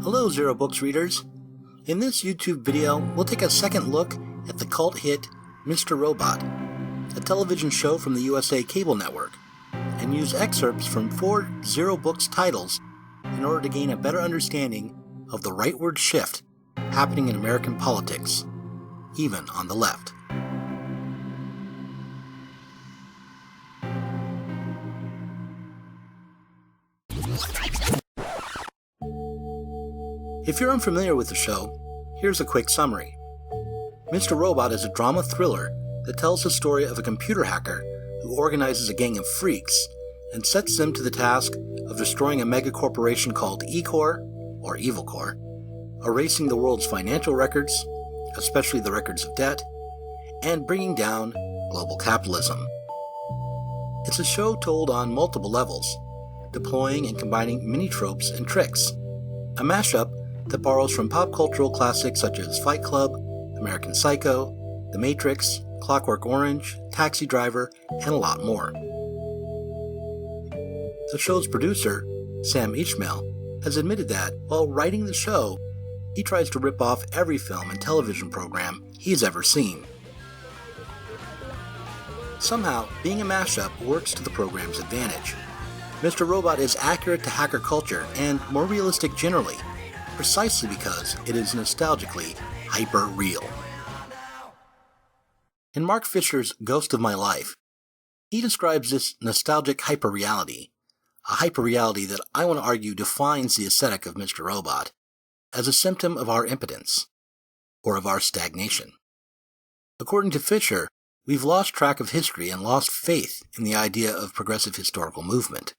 Hello, Zero Books readers. In this YouTube video, we'll take a second look at the cult hit Mr. Robot, a television show from the USA cable network, and use excerpts from 4 Zero Books titles in order to gain a better understanding of the rightward shift happening in American politics, even on the left. If you're unfamiliar with the show, here's a quick summary. Mr. Robot is a drama thriller that tells the story of a computer hacker who organizes a gang of freaks and sets them to the task of destroying a megacorporation called E-Corp, or Evil Corp, erasing the world's financial records, especially the records of debt, and bringing down global capitalism. It's a show told on multiple levels, deploying and combining many tropes and tricks. A mashup that borrows from pop cultural classics such as Fight Club, American Psycho, The Matrix, Clockwork Orange, Taxi Driver, and a lot more. The show's producer, Sam Ishmael, has admitted that, while writing the show, he tries to rip off every film and television program he's ever seen. Somehow, being a mashup works to the program's advantage. Mr. Robot is accurate to hacker culture and more realistic generally, precisely because it is nostalgically hyper-real. In Mark Fisher's Ghost of My Life, he describes this nostalgic hyper-reality, a hyper-reality that I want to argue defines the aesthetic of Mr. Robot, as a symptom of our impotence, or of our stagnation. According to Fisher, we've lost track of history and lost faith in the idea of progressive historical movement.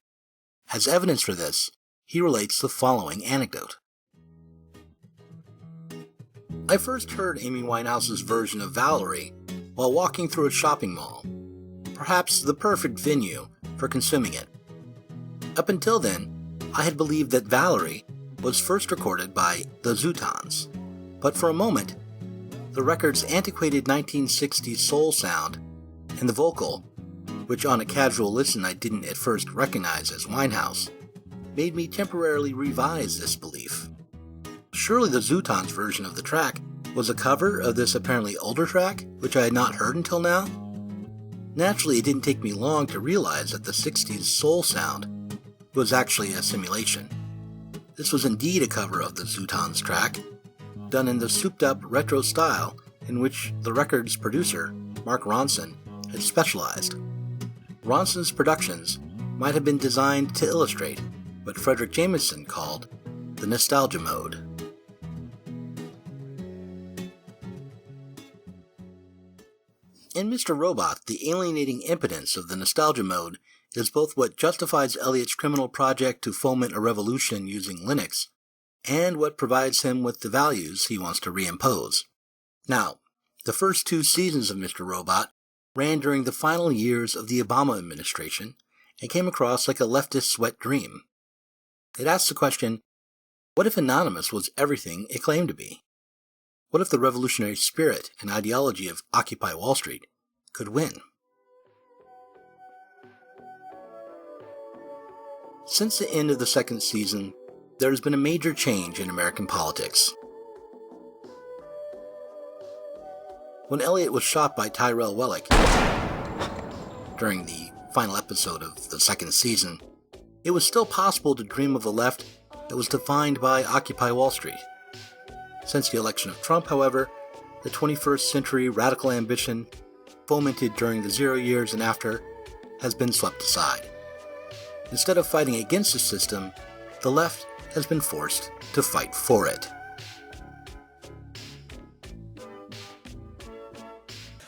As evidence for this, he relates the following anecdote. I first heard Amy Winehouse's version of Valerie while walking through a shopping mall, perhaps the perfect venue for consuming it. Up until then, I had believed that Valerie was first recorded by the Zootons, but for a moment, the record's antiquated 1960s soul sound and the vocal, which on a casual listen I didn't at first recognize as Winehouse, made me temporarily revise this belief. Surely the Zootons version of the track was a cover of this apparently older track, which I had not heard until now? Naturally, it didn't take me long to realize that the 60s soul sound was actually a simulation. This was indeed a cover of the Zootons track, done in the souped-up retro style in which the record's producer, Mark Ronson, had specialized. Ronson's productions might have been designed to illustrate what Frederick Jameson called the nostalgia mode. In Mr. Robot, the alienating impotence of the nostalgia mode is both what justifies Eliot's criminal project to foment a revolution using Linux, and what provides him with the values he wants to reimpose. Now, the first 2 seasons of Mr. Robot ran during the final years of the Obama administration and came across like a leftist's wet dream. It asks the question, what if Anonymous was everything it claimed to be? What if the revolutionary spirit and ideology of Occupy Wall Street could win? Since the end of the second season, there has been a major change in American politics. When Eliot was shot by Tyrell Wellick during the final episode of the second season, it was still possible to dream of a left that was defined by Occupy Wall Street. Since the election of Trump, however, the 21st century radical ambition, fomented during the 0 years and after, has been swept aside. Instead of fighting against the system, the left has been forced to fight for it.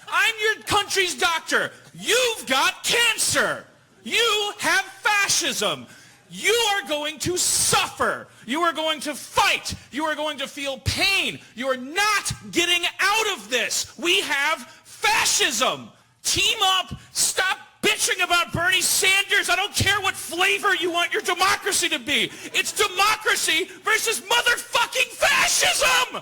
I'm your country's doctor. You've got cancer. You have fascism. You are going to suffer. You are going to fight. You are going to feel pain. You are not getting out of this. We have fascism. Team up. Stop bitching about Bernie Sanders. I don't care what flavor you want your democracy to be. It's democracy versus motherfucking fascism.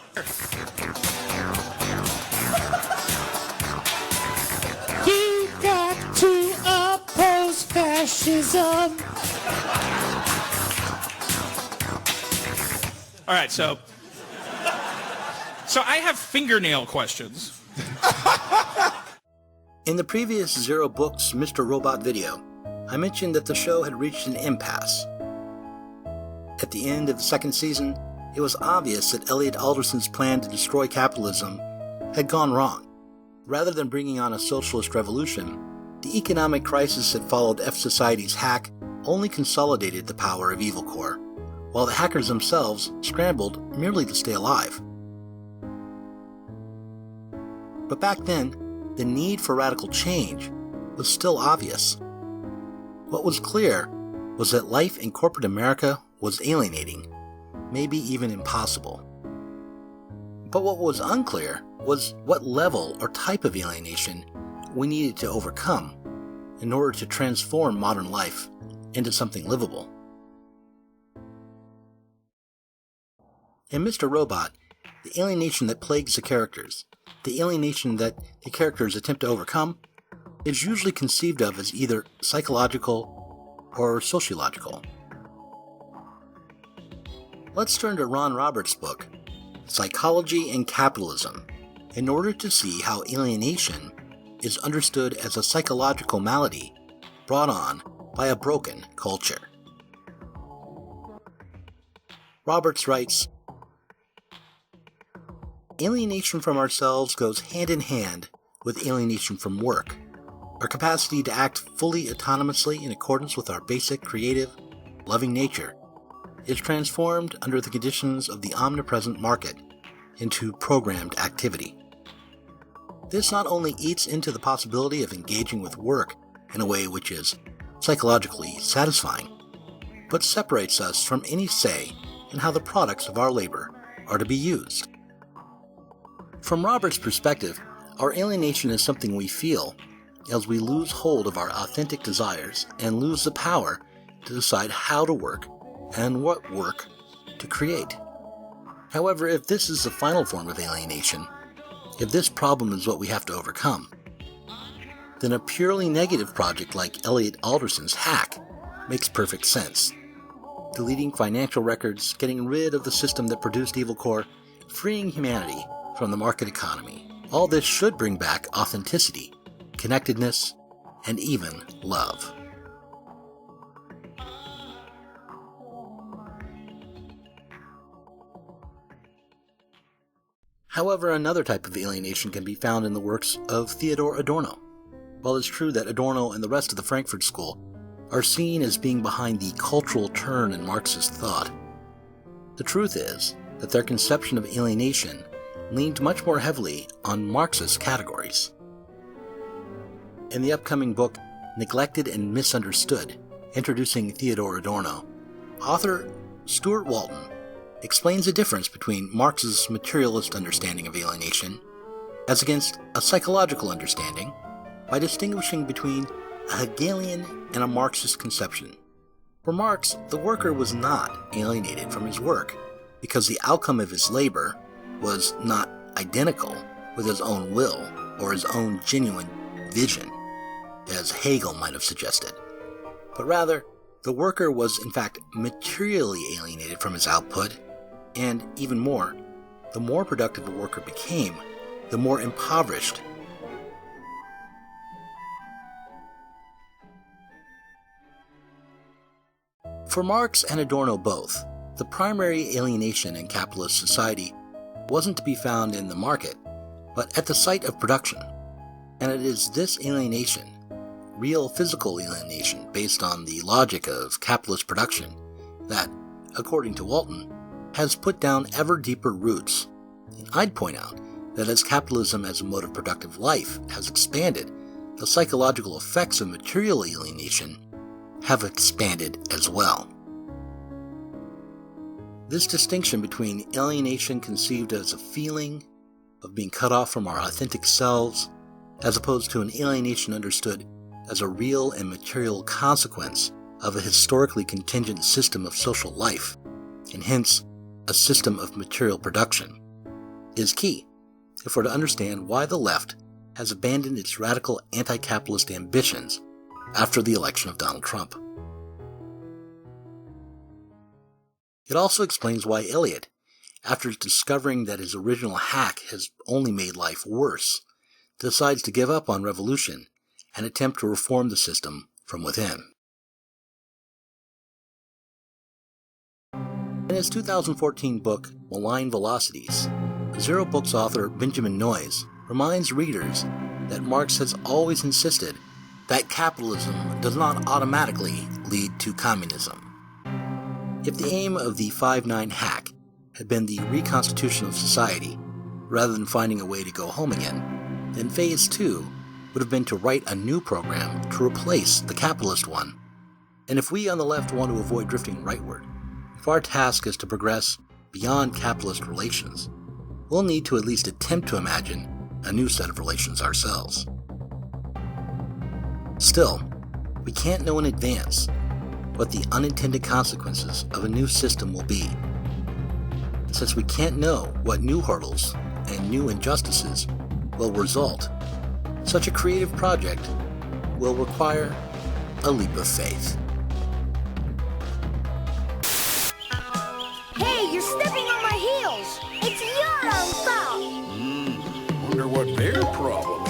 You got to oppose fascism. All right, so I have fingernail questions. In the previous Zero Books Mr. Robot video, I mentioned that the show had reached an impasse. At the end of the second season, it was obvious that Elliot Alderson's plan to destroy capitalism had gone wrong. Rather than bringing on a socialist revolution, the economic crisis that followed F Society's hack only consolidated the power of Evil Corps, while the hackers themselves scrambled merely to stay alive. But back then, the need for radical change was still obvious. What was clear was that life in corporate America was alienating, maybe even impossible. But what was unclear was what level or type of alienation we needed to overcome in order to transform modern life into something livable. In Mr. Robot, the alienation that plagues the characters, the alienation that the characters attempt to overcome, is usually conceived of as either psychological or sociological. Let's turn to Ron Roberts' book, Psychology and Capitalism, in order to see how alienation is understood as a psychological malady brought on by a broken culture. Roberts writes, alienation from ourselves goes hand in hand with alienation from work. Our capacity to act fully autonomously in accordance with our basic, creative, loving nature is transformed under the conditions of the omnipresent market into programmed activity. This not only eats into the possibility of engaging with work in a way which is psychologically satisfying, but separates us from any say in how the products of our labor are to be used. From Robert's perspective, our alienation is something we feel as we lose hold of our authentic desires and lose the power to decide how to work and what work to create. However, if this is the final form of alienation, if this problem is what we have to overcome, then a purely negative project like Elliot Alderson's hack makes perfect sense. Deleting financial records, getting rid of the system that produced Evil Corps, freeing humanity from the market economy. All this should bring back authenticity, connectedness, and even love. However, another type of alienation can be found in the works of Theodor Adorno. While it's true that Adorno and the rest of the Frankfurt School are seen as being behind the cultural turn in Marxist thought, the truth is that their conception of alienation leaned much more heavily on Marxist categories. In the upcoming book, Neglected and Misunderstood, introducing Theodor Adorno, author Stuart Walton explains the difference between Marx's materialist understanding of alienation as against a psychological understanding by distinguishing between a Hegelian and a Marxist conception. For Marx, the worker was not alienated from his work because the outcome of his labor was not identical with his own will or his own genuine vision, as Hegel might have suggested, but rather the worker was in fact materially alienated from his output, and even more, the more productive a worker became, the more impoverished. For Marx and Adorno both, the primary alienation in capitalist society wasn't to be found in the market, but at the site of production. And it is this alienation, real physical alienation based on the logic of capitalist production, that, according to Walton, has put down ever deeper roots. And I'd point out that as capitalism as a mode of productive life has expanded, the psychological effects of material alienation have expanded as well. This distinction between alienation conceived as a feeling of being cut off from our authentic selves, as opposed to an alienation understood as a real and material consequence of a historically contingent system of social life, and hence a system of material production, is key if we're to understand why the left has abandoned its radical anti-capitalist ambitions after the election of Donald Trump. It also explains why Eliot after discovering that his original hack has only made life worse, decides to give up on revolution and attempt to reform the system from within. In his 2014 book, Malign Velocities, Zero Book's author Benjamin Noys reminds readers that Marx has always insisted that capitalism does not automatically lead to communism. If the aim of the 5-9 hack had been the reconstitution of society, rather than finding a way to go home again, then Phase 2 would have been to write a new program to replace the capitalist one. And if we on the left want to avoid drifting rightward, if our task is to progress beyond capitalist relations, we'll need to at least attempt to imagine a new set of relations ourselves. Still, we can't know in advance what the unintended consequences of a new system will be. Since we can't know what new hurdles and new injustices will result, such a creative project will require a leap of faith. Hey, you're stepping on my heels! It's your own fault! Wonder what their problem